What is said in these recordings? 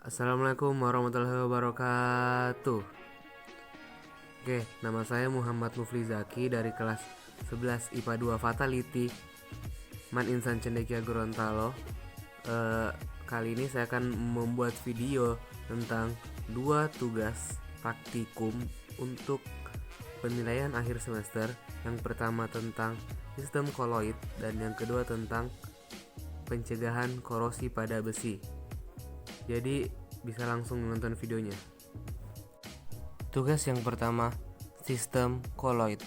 Assalamualaikum warahmatullahi wabarakatuh. Oke, nama saya Muhammad Mufli Zaki dari kelas 11 IPA 2 Fatality Man Insan Cendekia Gorontalo. Kali ini saya akan membuat video tentang dua tugas praktikum untuk penilaian akhir semester. Yang pertama tentang sistem koloid dan yang kedua tentang pencegahan korosi pada besi. Jadi bisa langsung menonton videonya. Tugas yang pertama, sistem koloid.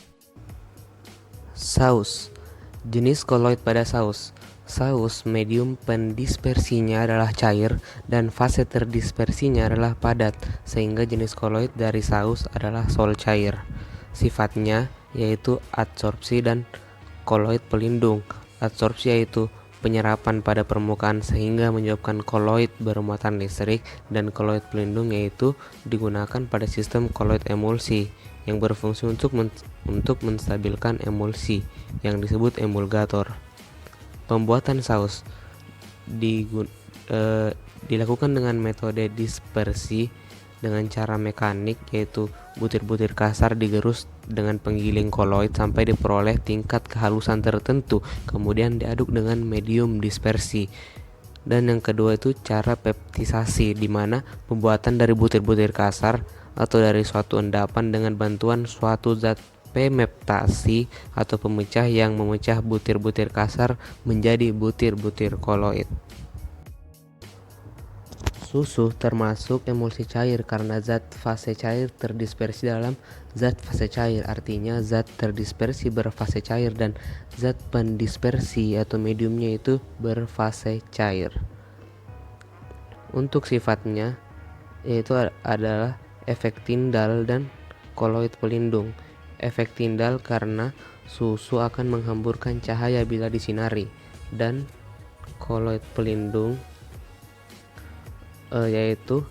Saus. Jenis koloid pada saus. Saus medium pendispersinya adalah cair dan fase terdispersinya adalah padat, sehingga jenis koloid dari saus adalah sol cair. Sifatnya yaitu adsorpsi dan koloid pelindung. Adsorpsi yaitu penyerapan pada permukaan sehingga menyebabkan koloid bermuatan listrik, dan koloid pelindung yaitu digunakan pada sistem koloid emulsi yang berfungsi untuk menstabilkan emulsi yang disebut emulgator. Pembuatan saus dilakukan dengan metode dispersi dengan cara mekanik, yaitu butir-butir kasar digerus dengan penggiling koloid sampai diperoleh tingkat kehalusan tertentu, kemudian diaduk dengan medium dispersi. Dan yang kedua itu cara peptisasi, di mana pembuatan dari butir-butir kasar atau dari suatu endapan dengan bantuan suatu zat pemeptasi atau pemecah yang memecah butir-butir kasar menjadi butir-butir koloid. Susu termasuk emulsi cair karena zat fase cair terdispersi dalam zat fase cair, artinya zat terdispersi berfase cair dan zat pendispersi atau mediumnya itu berfase cair. Untuk sifatnya yaitu adalah efek tindal dan koloid pelindung. Efek tindal karena susu akan menghamburkan cahaya bila disinari, dan koloid pelindung yaitu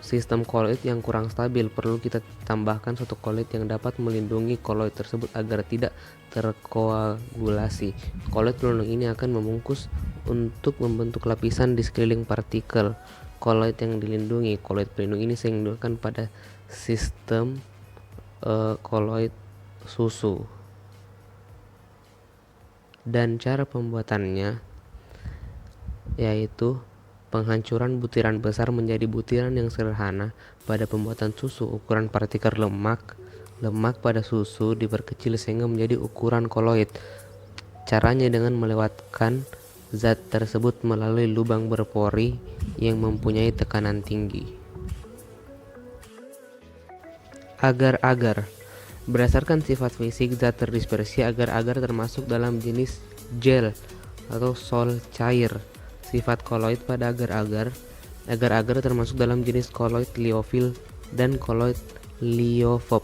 sistem koloid yang kurang stabil. Perlu kita tambahkan suatu koloid yang dapat melindungi koloid tersebut agar tidak terkoagulasi. Koloid pelindung ini akan membungkus untuk membentuk lapisan di sekeliling partikel koloid yang dilindungi. Koloid pelindung ini sering digunakan pada sistem koloid susu. Dan cara pembuatannya yaitu penghancuran butiran besar menjadi butiran yang sederhana. Pada pembuatan susu, ukuran partikel lemak pada susu diperkecil sehingga menjadi ukuran koloid. Caranya dengan melewatkan zat tersebut melalui lubang berpori yang mempunyai tekanan tinggi. Agar-agar. Berdasarkan sifat fisik zat terdispersi, agar-agar termasuk dalam jenis gel atau sol cair. Sifat koloid pada agar-agar termasuk dalam jenis koloid liofil dan koloid liofob.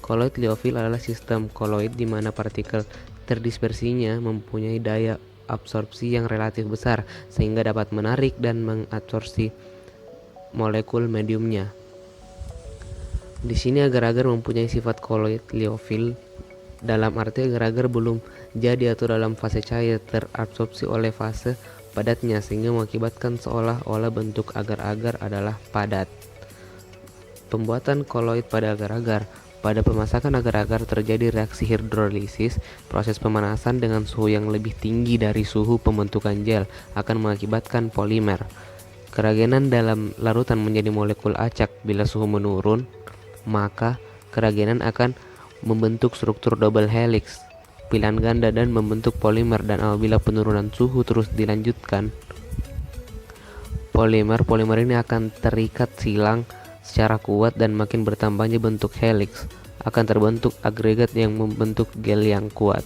Koloid liofil adalah sistem koloid di mana partikel terdispersinya mempunyai daya absorpsi yang relatif besar sehingga dapat menarik dan mengabsorpsi molekul mediumnya. Di sini agar-agar mempunyai sifat koloid liofil, dalam arti agar-agar belum jadi atau dalam fase cair terabsorpsi oleh fase padatnya, sehingga mengakibatkan seolah-olah bentuk agar-agar adalah padat. Pembuatan koloid pada agar-agar. Pada pemasakan agar-agar terjadi reaksi hidrolisis. Proses pemanasan dengan suhu yang lebih tinggi dari suhu pembentukan gel akan mengakibatkan polimer. Keragenan dalam larutan menjadi molekul acak. Bila suhu menurun, maka keragenan akan membentuk struktur double helix, pilihan ganda, dan membentuk polimer. Dan apabila penurunan suhu terus dilanjutkan, polimer ini akan terikat silang secara kuat dan makin bertambahnya bentuk helix akan terbentuk agregat yang membentuk gel yang kuat.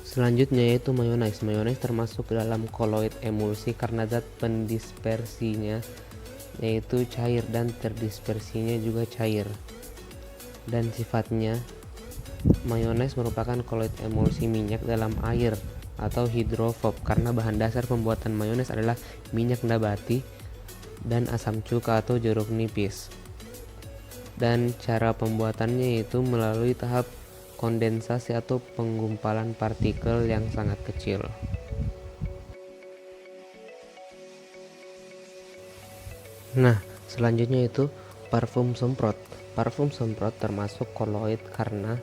Selanjutnya yaitu mayonnaise. Mayonnaise termasuk dalam koloid emulsi karena zat pendispersinya yaitu cair dan terdispersinya juga cair. Dan sifatnya, mayonnaise merupakan koloid emulsi minyak dalam air atau hidrofob karena bahan dasar pembuatan mayonnaise adalah minyak nabati dan asam cuka atau jeruk nipis. Dan cara pembuatannya yaitu melalui tahap kondensasi atau penggumpalan partikel yang sangat kecil. Nah, selanjutnya itu parfum semprot. Parfum semprot termasuk koloid karena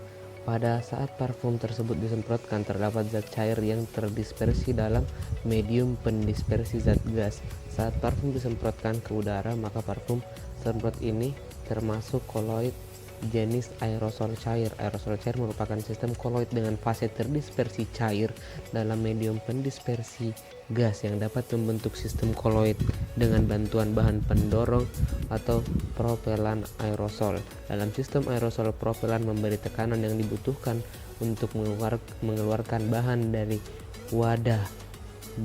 pada saat parfum tersebut disemprotkan terdapat zat cair yang terdispersi dalam medium pendispersi zat gas. Saat parfum disemprotkan ke udara, maka parfum semprot ini termasuk koloid jenis aerosol cair. Aerosol cair merupakan sistem koloid dengan fase terdispersi cair dalam medium pendispersi gas yang dapat membentuk sistem koloid dengan bantuan bahan pendorong atau propelan aerosol. Dalam sistem aerosol, propelan memberi tekanan yang dibutuhkan untuk mengeluarkan bahan dari wadah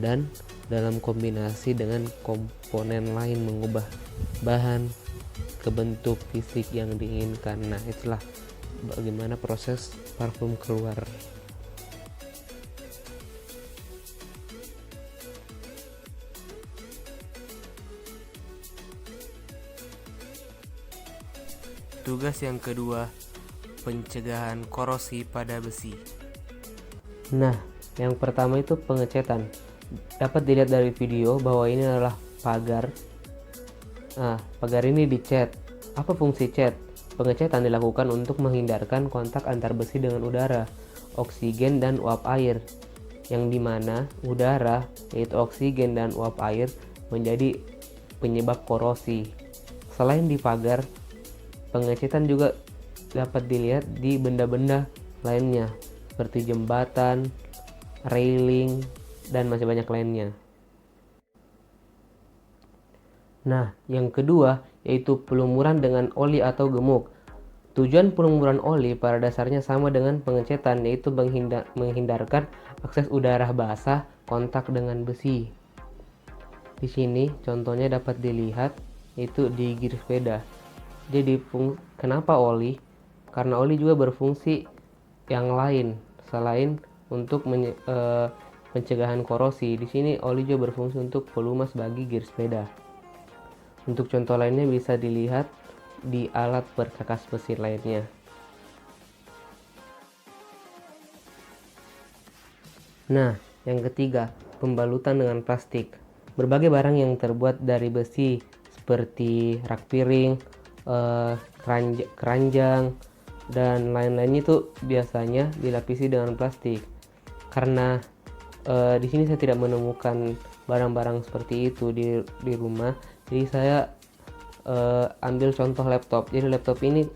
dan dalam kombinasi dengan komponen lain mengubah bahan ke bentuk fisik yang diinginkan. Nah, itulah bagaimana proses parfum keluar. Tugas yang kedua, pencegahan korosi pada besi. Nah, yang pertama itu pengecetan. Dapat dilihat dari video bahwa ini adalah pagar. Nah, pagar ini dicat. Apa fungsi cat? Pengecetan dilakukan untuk menghindarkan kontak antar besi dengan udara, oksigen, dan uap air, yang dimana udara, yaitu oksigen dan uap air, menjadi penyebab korosi. Selain di pagar, pengecetan juga dapat dilihat di benda-benda lainnya, seperti jembatan, railing, dan masih banyak lainnya. Nah, yang kedua yaitu pelumuran dengan oli atau gemuk. Tujuan pelumuran oli pada dasarnya sama dengan pengecetan, yaitu menghindarkan akses udara basah kontak dengan besi. Di sini contohnya dapat dilihat yaitu di gear sepeda. Jadi kenapa oli? Karena oli juga berfungsi yang lain selain untuk pencegahan korosi. Di sini oli juga berfungsi untuk pelumas bagi gear sepeda. Untuk contoh lainnya bisa dilihat di alat perkakas besi lainnya. Nah, yang ketiga, pembalutan dengan plastik. Berbagai barang yang terbuat dari besi seperti rak piring, keranjang, dan lain-lainnya itu biasanya dilapisi dengan plastik. Karena di sini saya tidak menemukan barang-barang seperti itu di rumah, jadi saya ambil contoh laptop. Jadi laptop ini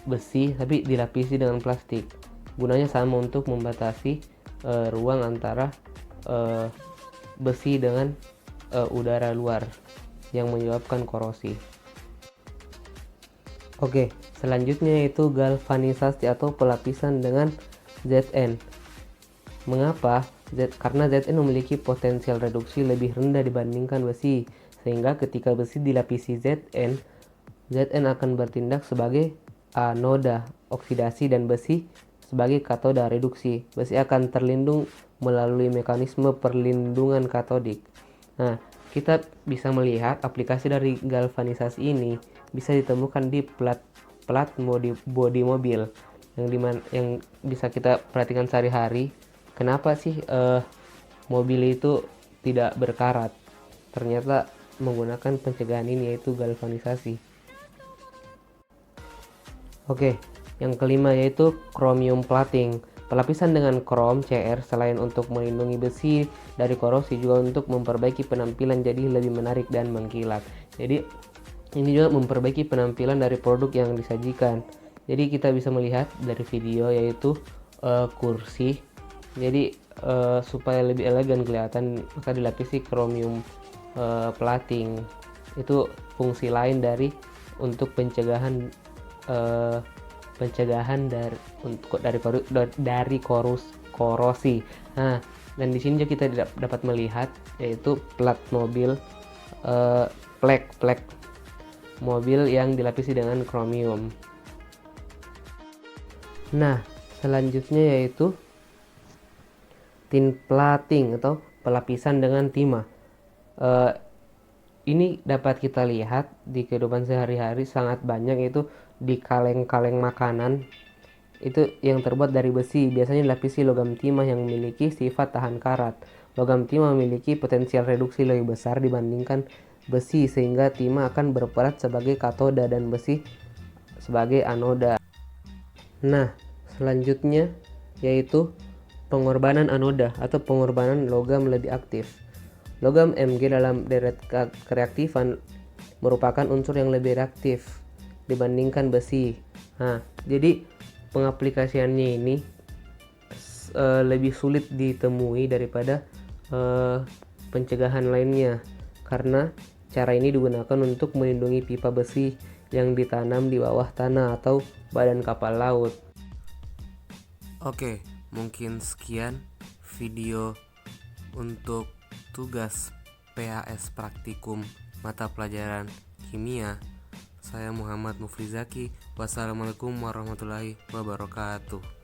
besi tapi dilapisi dengan plastik. Gunanya sama untuk membatasi ruang antara besi dengan udara luar yang menyebabkan korosi. Oke, selanjutnya yaitu galvanisasi atau pelapisan dengan Zn. Mengapa? Karena Zn memiliki potensial reduksi lebih rendah dibandingkan besi, sehingga ketika besi dilapisi Zn, Zn akan bertindak sebagai anoda oksidasi dan besi sebagai katoda reduksi. Besi akan terlindung melalui mekanisme perlindungan katodik. Nah, kita bisa melihat aplikasi dari galvanisasi ini bisa ditemukan di plat bodi mobil yang bisa kita perhatikan sehari-hari. Kenapa sih mobil itu tidak berkarat? Ternyata menggunakan pencegahan ini, yaitu galvanisasi. Oke, yang kelima yaitu chromium plating. Pelapisan dengan krom CR selain untuk melindungi besi dari korosi juga untuk memperbaiki penampilan jadi lebih menarik dan mengkilat. Jadi ini juga memperbaiki penampilan dari produk yang disajikan. Jadi kita bisa melihat dari video yaitu kursi. Jadi supaya lebih elegan kelihatan, maka dilapisi chromium plating. Itu fungsi lain untuk pencegahan dari korosi. Nah, dan di sini juga kita dapat melihat yaitu plat mobil, plek mobil yang dilapisi dengan kromium. Nah, selanjutnya yaitu tin plating atau pelapisan dengan timah. Ini dapat kita lihat di kehidupan sehari-hari sangat banyak, yaitu di kaleng-kaleng makanan itu yang terbuat dari besi, biasanya dilapisi logam timah yang memiliki sifat tahan karat. Logam timah memiliki potensial reduksi lebih besar dibandingkan besi, sehingga timah akan berperan sebagai katoda dan besi sebagai anoda. Nah, selanjutnya yaitu pengorbanan anoda atau pengorbanan logam lebih aktif. Logam Mg dalam deret kereaktifan merupakan unsur yang lebih reaktif dibandingkan besi. Nah, jadi pengaplikasiannya ini lebih sulit ditemui daripada pencegahan lainnya, karena cara ini digunakan untuk melindungi pipa besi yang ditanam di bawah tanah atau badan kapal laut. Oke, mungkin sekian video untuk tugas PAS praktikum mata pelajaran kimia. Saya Muhammad Mufrizaki. Wassalamualaikum warahmatullahi wabarakatuh.